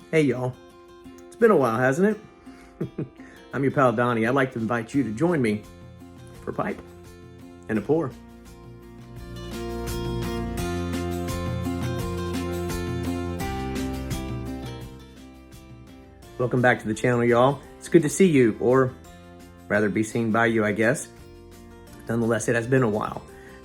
Hey y'all, it's been a while, hasn't it? I'm your pal Donnie. I'd like to invite you to join me for a pipe and a pour. Welcome back to the channel, y'all. It's good to see you, or rather be seen by you, I guess. Nonetheless, it has been a while,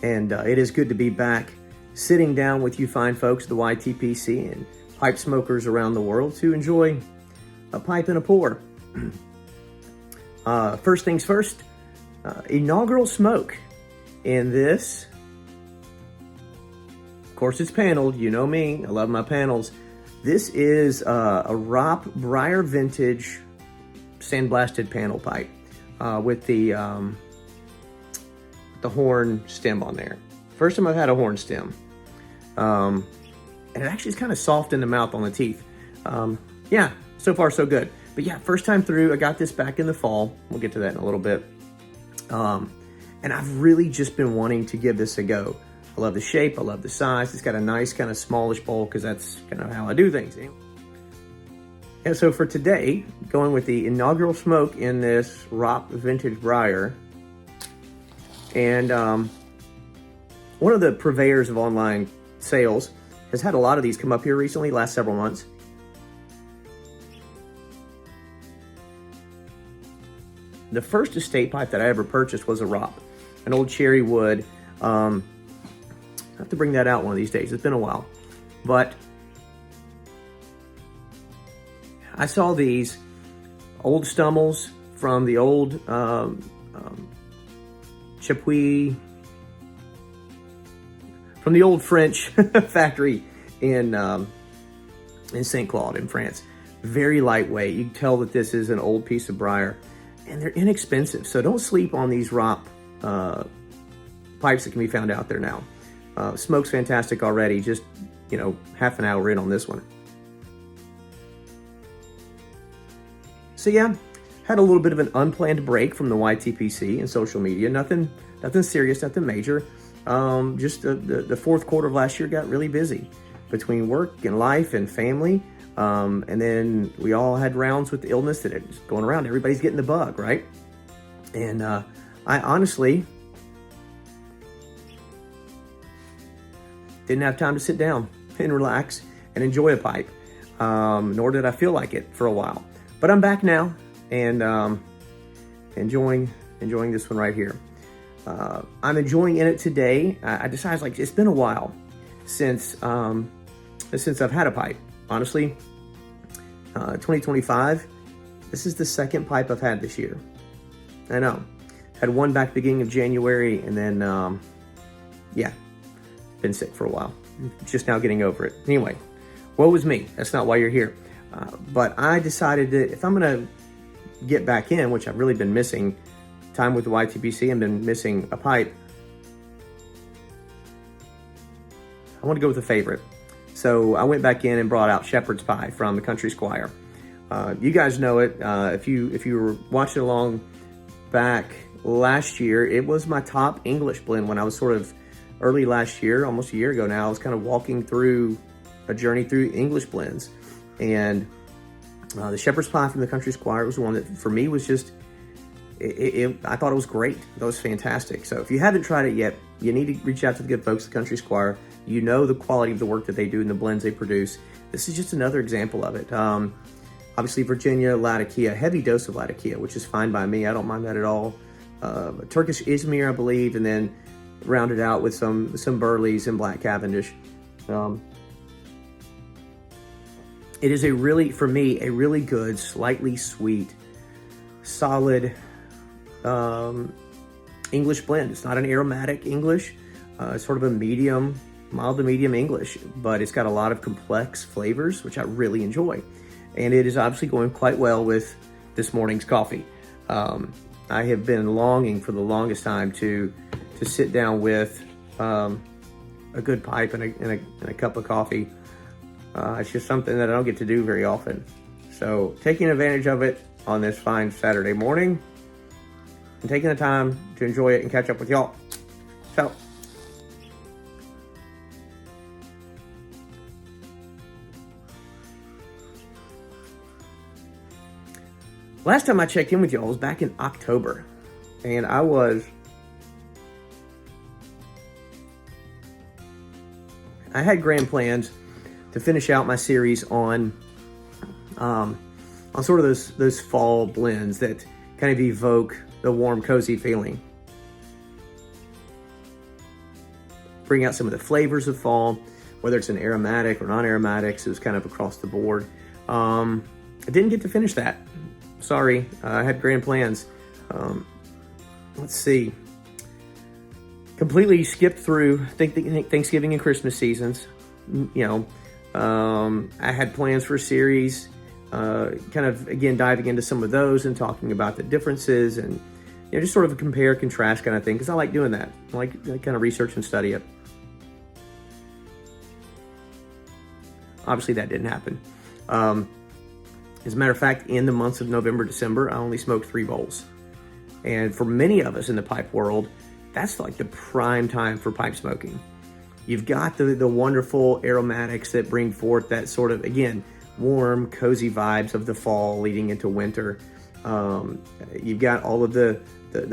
and it is good to be back sitting down with you fine folks at the YTPC and pipe smokers around the world to enjoy a pipe and a pour. First things first, inaugural smoke in this. Of course, it's paneled. You know me. I love my panels. This is a Ropp Briar Vintage sandblasted panel pipe with the horn stem on there. First time I've had a horn stem. And it actually is kind of soft in the mouth on the teeth. Yeah, so far so good. But yeah, first time through, I got this back in the fall. We'll get to that in a little bit. And I've really just been wanting to give this a go. I love the shape, I love the size. It's got a nice kind of smallish bowl because that's kind of how I do things. And so for today, going with the inaugural smoke in this Ropp Vintage Briar. And one of the purveyors of online sales has had a lot of these come up here recently, last several months. The first estate pipe that I ever purchased was a Ropp, an old cherry wood. I have to bring that out one of these days. It's been a while. But I saw these old Stummels from the old Chapuis, from the old French factory in St. Claude in France. Very lightweight. You can tell that this is an old piece of briar. And they're inexpensive, so don't sleep on these Ropp pipes that can be found out there now. Smoke's fantastic already, just, half an hour in on this one. So yeah, had a little bit of an unplanned break from the YTPC and social media. Nothing serious, nothing major. Just the fourth quarter of last year got really busy between work and life and family. And then we all had rounds with the illness that is going around. Everybody's getting the bug, right? And I honestly didn't have time to sit down and relax and enjoy a pipe. Nor did I feel like it for a while. But I'm back now and enjoying this one right here. I'm enjoying in it today. I decided it's been a while since I've had a pipe. Honestly, 2025, this is the second pipe I've had this year. I know. Had one back beginning of January, and then, yeah, been sick for a while. Just now getting over it. Anyway, woe is me. That's not why you're here. But I decided that if I'm going to get back in, which I've really been missing time with the YTPC and been missing a pipe, I want to go with a favorite. So I went back in and brought out Shepherd's Pie from the Country Squire. You guys know it. If you were watching along back last year, it was my top English blend when I was sort of early last year, almost a year ago now. I was kind of walking through a journey through English blends. And the Shepherd's Pie from the Country Squire was the one that for me was just, I thought it was great. That was fantastic. So if you haven't tried it yet, you need to reach out to the good folks at the Country Squire. You know the quality of the work that they do and the blends they produce. This is just another example of it. Obviously, Virginia, Latakia, heavy dose of Latakia, which is fine by me. I don't mind that at all. Turkish Izmir, I believe, and then rounded out with some Burleys and Black Cavendish. It is for me, a really good, slightly sweet, solid English blend. It's not an aromatic English. It's sort of a mild to medium English, but it's got a lot of complex flavors, which I really enjoy. And it is obviously going quite well with this morning's coffee. I have been longing for the longest time to sit down with a good pipe and a cup of coffee. It's just something that I don't get to do very often. So taking advantage of it on this fine Saturday morning and taking the time to enjoy it and catch up with y'all. So Last time I checked in with y'all was back in October, and I had grand plans to finish out my series on sort of those fall blends that kind of evoke the warm, cozy feeling. Bring out some of the flavors of fall, whether it's an aromatic or non-aromatics. It was kind of across the board. I didn't get to finish that. Sorry, I had grand plans. Let's see. Completely skipped through Thanksgiving and Christmas seasons. You know, I had plans for a series, kind of, again, diving into some of those and talking about the differences and, you know, just sort of a compare, contrast kind of thing, because I like doing that. I like kind of research and study it. Obviously, that didn't happen. As a matter of fact, in the months of November, December, I only smoked 3 bowls. And for many of us in the pipe world, that's like the prime time for pipe smoking. You've got the wonderful aromatics that bring forth that sort of, again, warm, cozy vibes of the fall leading into winter. You've got all of the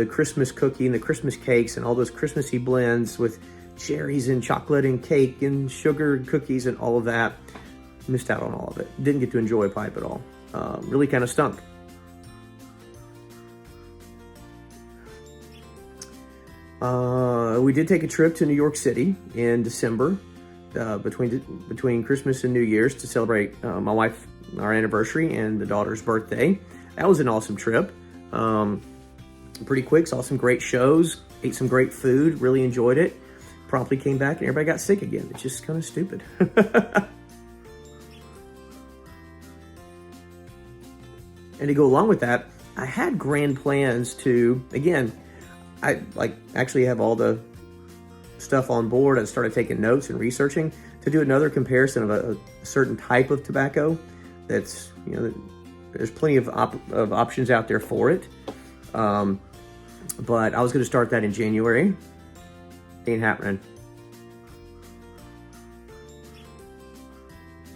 Christmas cookie and the Christmas cakes and all those Christmassy blends with cherries and chocolate and cake and sugar and cookies and all of that. Missed out on all of it. Didn't get to enjoy a pipe at all. Really kind of stunk. We did take a trip to New York City in December, between Christmas and New Year's, to celebrate my wife, our anniversary, and the daughter's birthday. That was an awesome trip. Pretty quick, saw some great shows, ate some great food, really enjoyed it. Promptly came back and everybody got sick again. It's just kind of stupid. And to go along with that, I had grand plans to, again, I actually have all the stuff on board. I started taking notes and researching to do another comparison of a certain type of tobacco that's, you know, there's plenty of options out there for it. But I was going to start that in January. Ain't happening.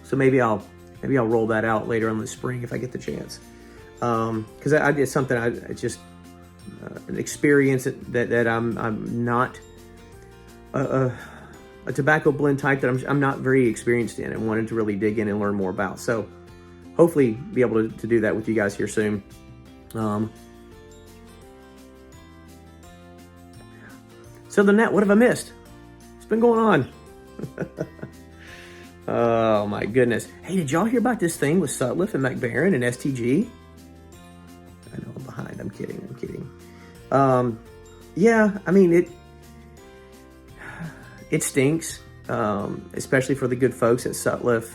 So maybe I'll roll that out later in the spring if I get the chance. Because I did something, I just an experience that I'm not a tobacco blend type that I'm not very experienced in and wanted to really dig in and learn more about. So hopefully be able to do that with you guys here soon. So the net, what have I missed? What's been going on? Oh my goodness. Hey, did y'all hear about this thing with Sutliff and McBaron and STG? I know I'm behind. I'm kidding. Yeah, I mean, it stinks, especially for the good folks at Sutliff.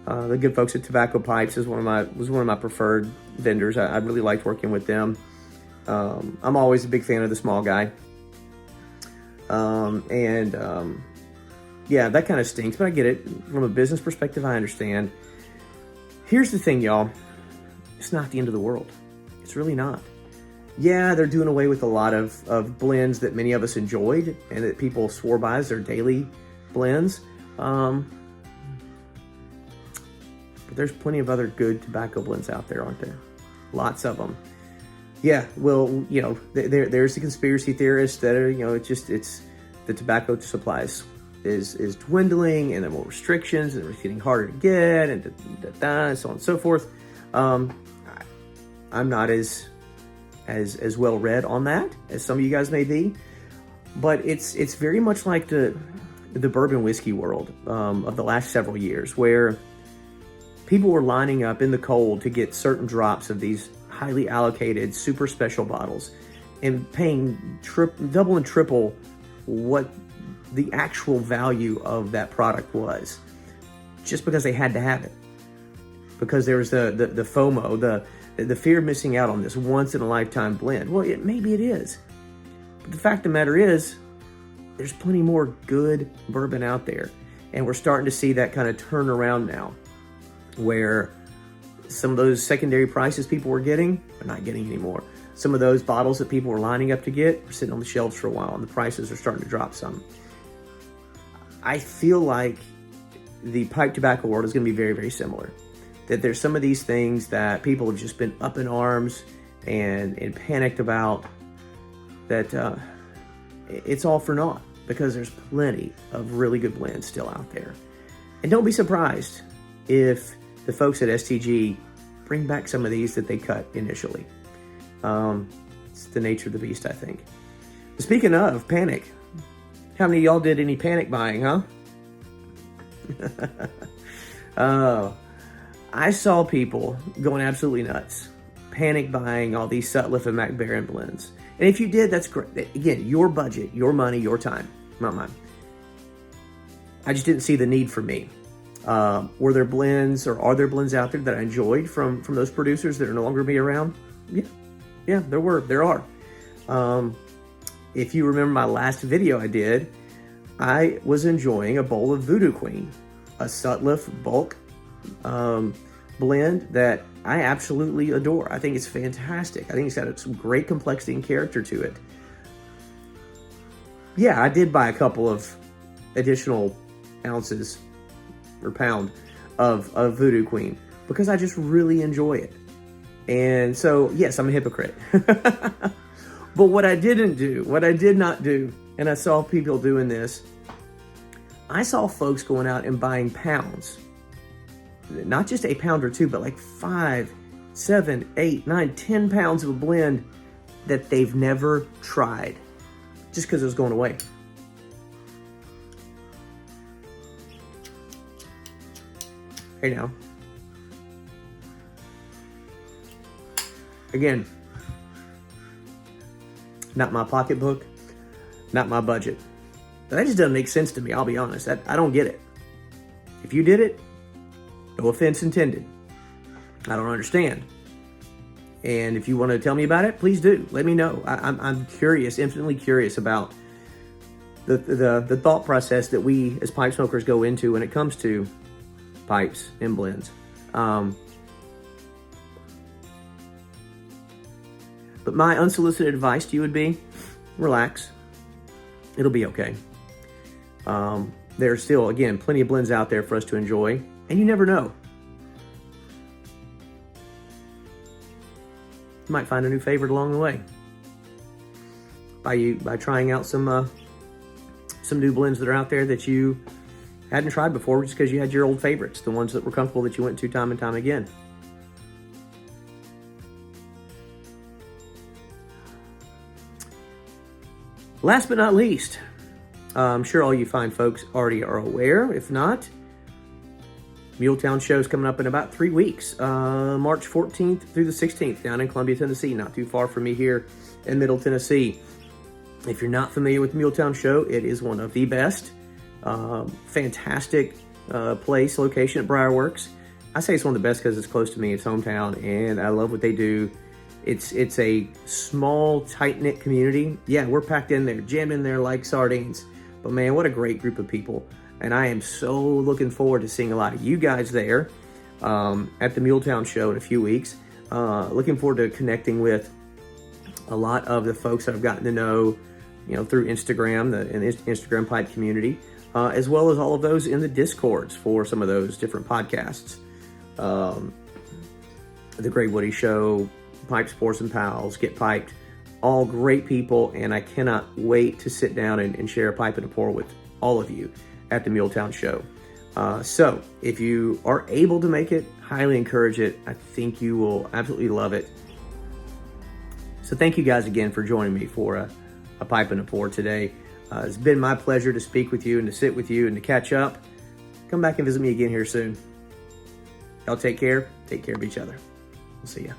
The good folks at Tobacco Pipes was one of my preferred vendors. I really liked working with them. I'm always a big fan of the small guy. Yeah, that kind of stinks, but I get it. From a business perspective, I understand. Here's the thing, y'all. It's not the end of the world. It's really not. Yeah, they're doing away with a lot of blends that many of us enjoyed and that people swore by as their daily blends. But there's plenty of other good tobacco blends out there, aren't there? Lots of them. Yeah, well, you know, there's the conspiracy theorists that are, you know, it's the tobacco supplies is dwindling and there are more restrictions and it's getting harder to get and so on and so forth. I'm not as well read on that as some of you guys may be, but it's very much like the bourbon whiskey world of the last several years, where people were lining up in the cold to get certain drops of these highly allocated, super special bottles and paying double and triple what the actual value of that product was, just because they had to have it. Because there was the FOMO, the fear of missing out on this once in a lifetime blend. Well, maybe it is. But the fact of the matter is, there's plenty more good bourbon out there. And we're starting to see that kind of turn around now, where some of those secondary prices people were getting are not getting anymore. Some of those bottles that people were lining up to get are sitting on the shelves for a while, and the prices are starting to drop some. I feel like the pipe tobacco world is going to be very, very similar. that there's some of these things that people have just been up in arms and panicked about, that it's all for naught, because there's plenty of really good blends still out there. And don't be surprised if the folks at STG bring back some of these that they cut initially. It's the nature of the beast, I think. Speaking of panic, how many of y'all did any panic buying, huh? I saw people going absolutely nuts, panic buying all these Sutliff and McBaron blends. And if you did, that's great. Again, your budget, your money, your time, not mine. I just didn't see the need for me. Were there blends, or are there blends out there that I enjoyed from those producers that are no longer be around? Yeah, there are. If you remember my last video I did, I was enjoying a bowl of Voodoo Queen, a Sutliff bulk blend that I absolutely adore. I think it's fantastic. I think it's got some great complexity and character to it. Yeah, I did buy a couple of additional ounces or pound of Voodoo Queen because I just really enjoy it. And so, yes, I'm a hypocrite. But what I did not do, and I saw people doing this, I saw folks going out and buying pounds. Not just a pound or two, but like 5, 7, 8, 9, 10 pounds of a blend that they've never tried just because it was going away. Hey now. Again, not my pocketbook, not my budget. That just doesn't make sense to me, I'll be honest. I don't get it. If you did it, no offense intended. I don't understand. And if you want to tell me about it, please do. Let me know. I'm curious, infinitely curious about the thought process that we as pipe smokers go into when it comes to pipes and blends. But my unsolicited advice to you would be, relax. It'll be okay. There's still, again, plenty of blends out there for us to enjoy, and you never know. You might find a new favorite along the way by trying out some new blends that are out there that you hadn't tried before, just because you had your old favorites, the ones that were comfortable that you went to time and time again. Last but not least, I'm sure all you fine folks already are aware. If not, Muletown show is coming up in about 3 weeks, March 14th through the 16th, down in Columbia, Tennessee, not too far from me here in Middle Tennessee. If you're not familiar with the Muletown show, it is one of the best. Fantastic place, location at Briar Works. I say it's one of the best because it's close to me, it's hometown, and I love what they do. It's a small, tight-knit community. Yeah, we're packed in there, jammed in there like sardines. But man, what a great group of people. And I am so looking forward to seeing a lot of you guys there at the Muletown show in a few weeks. Looking forward to connecting with a lot of the folks that I've gotten to know, through Instagram, the Instagram pipe community, as well as all of those in the Discords for some of those different podcasts. The Great Woody Show, Pipe Sports and Pals, Get Piped, all great people, and I cannot wait to sit down and share a pipe and a pour with all of you at the Muletown show. So if you are able to make it, highly encourage it. I think you will absolutely love it. So thank you guys again for joining me for a pipe and a pour today. It's been my pleasure to speak with you and to sit with you and to catch up. Come back and visit me again here soon. Y'all take care of each other. We'll see ya.